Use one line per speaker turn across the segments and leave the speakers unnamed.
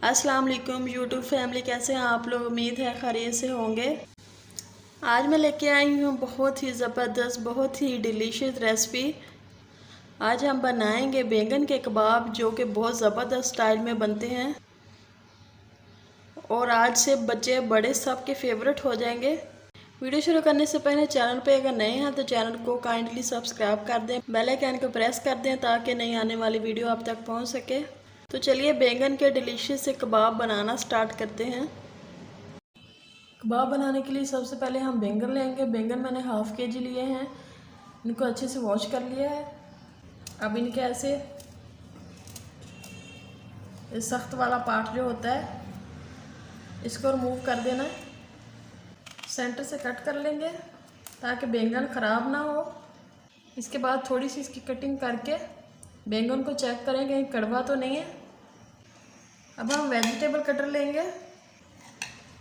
अस्सलाम वालेकुम YouTube family, कैसे हैं आप लोग। उम्मीद है खैरियत से होंगे। आज मैं लेके आई हूँ बहुत ही ज़बरदस्त, बहुत ही डिलीशियस रेसिपी। आज हम बनाएंगे बैंगन के कबाब, जो कि बहुत ज़बरदस्त स्टाइल में बनते हैं और आज से बच्चे बड़े सब के फेवरेट हो जाएंगे। वीडियो शुरू करने से पहले चैनल पे अगर नए हैं तो चैनल को काइंडली सब्सक्राइब कर दें, बेल आइकन को प्रेस कर दें ताकि नई आने वाली वीडियो आप तक पहुंच सके। तो चलिए बैंगन के डिलीशियस से कबाब बनाना स्टार्ट करते हैं। कबाब बनाने के लिए सबसे पहले हम बैंगन लेंगे। बैंगन मैंने हाफ़ के जी लिए हैं, इनको अच्छे से वॉश कर लिया है। अब इनके ऐसे सख्त वाला पार्ट जो होता है इसको रिमूव कर देना है। सेंटर से कट कर लेंगे ताकि बैंगन ख़राब ना हो। इसके बाद थोड़ी सी इसकी कटिंग करके बैंगन को चेक करें कहीं कड़वा तो नहीं है। अब हम वेजिटेबल कटर लेंगे,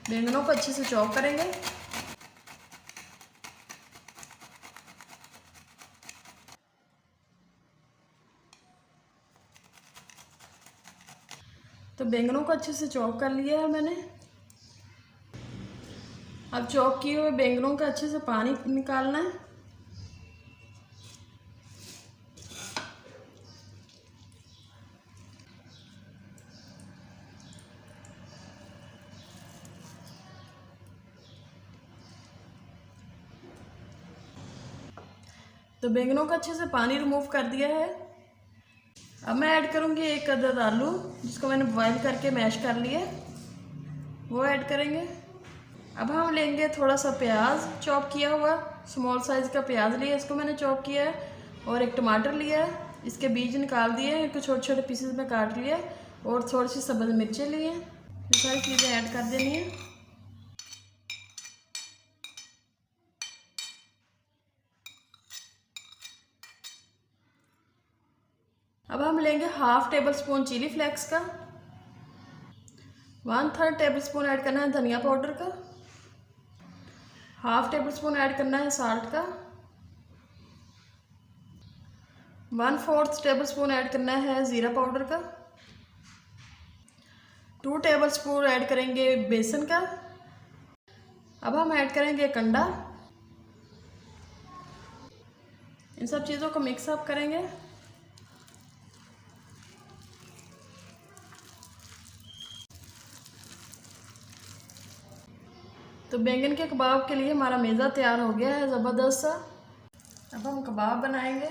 बैंगनों को अच्छे से चॉप करेंगे। तो बैंगनों को अच्छे से चॉप कर लिया है मैंने। अब चॉप किए हुए बैंगनों का अच्छे से पानी निकालना है। तो बैंगनों का अच्छे से पानी रिमूव कर दिया है। अब मैं ऐड करूँगी एक अदद आलू, जिसको मैंने बॉईल करके मैश कर लिया, वो ऐड करेंगे। अब हम लेंगे थोड़ा सा प्याज चॉप किया हुआ, स्मॉल साइज़ का प्याज लिया, इसको मैंने चॉप किया है। और एक टमाटर लिया है, इसके बीज निकाल दिए, इनको छोटे छोटे पीसेस में काट लिया। और थोड़ी सी सब्ज़ मिर्चें लिए, ये सारी चीज़ें ऐड कर देनी है। अब हम लेंगे half table spoon chilli flakes का, 1/3 टेबल स्पून ऐड करना है धनिया पाउडर का, हाफ टेबल स्पून ऐड करना है साल्ट का, 1/4 टेबल स्पून ऐड करना है ज़ीरा पाउडर का, 2 टेबल स्पून ऐड करेंगे बेसन का। अब हम ऐड करेंगे एक अंडा। इन सब चीज़ों को मिक्स अप करेंगे। तो बैंगन के कबाब के लिए हमारा मेज़ा तैयार हो गया है ज़बरदस्त सा। अब हम कबाब बनाएंगे।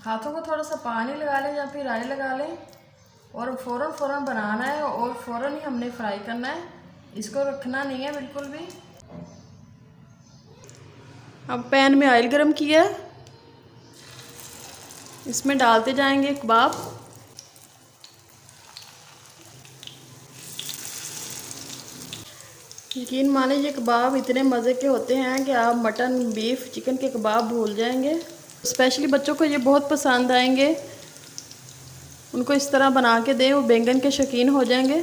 हाथों को थोड़ा सा पानी लगा लें या फिर राई लगा लें और फ़ौरन बनाना है और फ़ौरन ही हमने फ्राई करना है, इसको रखना नहीं है बिल्कुल भी। अब पैन में ऑयल गरम किया, इसमें डालते जाएंगे कबाब। यकीन माने ये कबाब इतने मज़े के होते हैं कि आप मटन, बीफ, चिकन के कबाब भूल जाएंगे। स्पेशली बच्चों को ये बहुत पसंद आएंगे। उनको इस तरह बना के दें, वो बैंगन के शौकीन हो जाएंगे।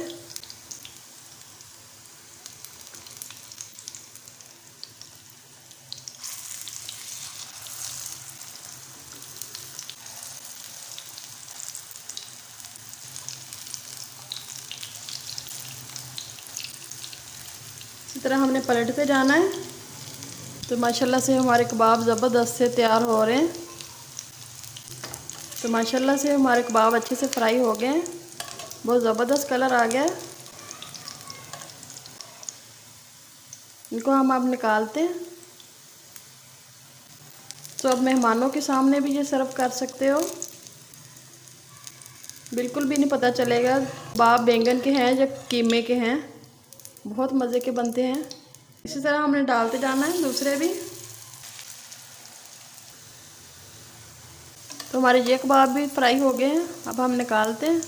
इसी तरह हमने पलटते जाना है। तो माशाल्लाह से हमारे कबाब ज़बरदस्त से तैयार हो रहे हैं। तो माशाल्लाह से हमारे कबाब अच्छे से फ्राई हो गए हैं, बहुत ज़बरदस्त कलर आ गया है। इनको हम अब निकालते हैं। तो अब मेहमानों के सामने भी ये सर्व कर सकते हो, बिल्कुल भी नहीं पता चलेगा कबाब बैंगन के हैं या कीमे के हैं। बहुत मज़े के बनते हैं। इसी तरह हमने डालते जाना है दूसरे भी। तो हमारे ये कबाब भी फ्राई हो गए हैं, अब हम निकालते हैं।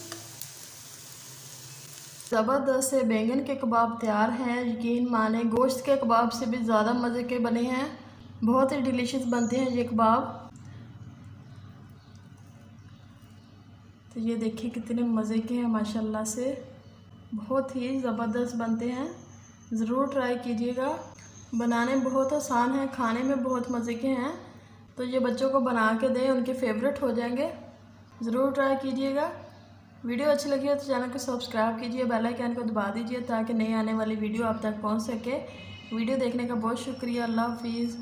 ज़बरदस्त से बैंगन के कबाब तैयार हैं। यकीन माने गोश्त के कबाब से भी ज़्यादा मज़े के बने हैं। बहुत ही डिलीशियस बनते हैं ये कबाब। तो ये देखिए कितने मज़े के हैं माशाल्लाह से, बहुत ही ज़बरदस्त बनते हैं। ज़रूर ट्राई कीजिएगा। बनाने बहुत आसान है, खाने में बहुत मज़े के हैं। तो ये बच्चों को बना के दें, उनके फेवरेट हो जाएंगे। ज़रूर ट्राई कीजिएगा। वीडियो अच्छी लगी हो तो चैनल को सब्सक्राइब कीजिए, बेल आइकन को दबा दीजिए ताकि नई आने वाली वीडियो आप तक पहुंच सके। वीडियो देखने का बहुत शुक्रिया। अल्लाह हाफिज़।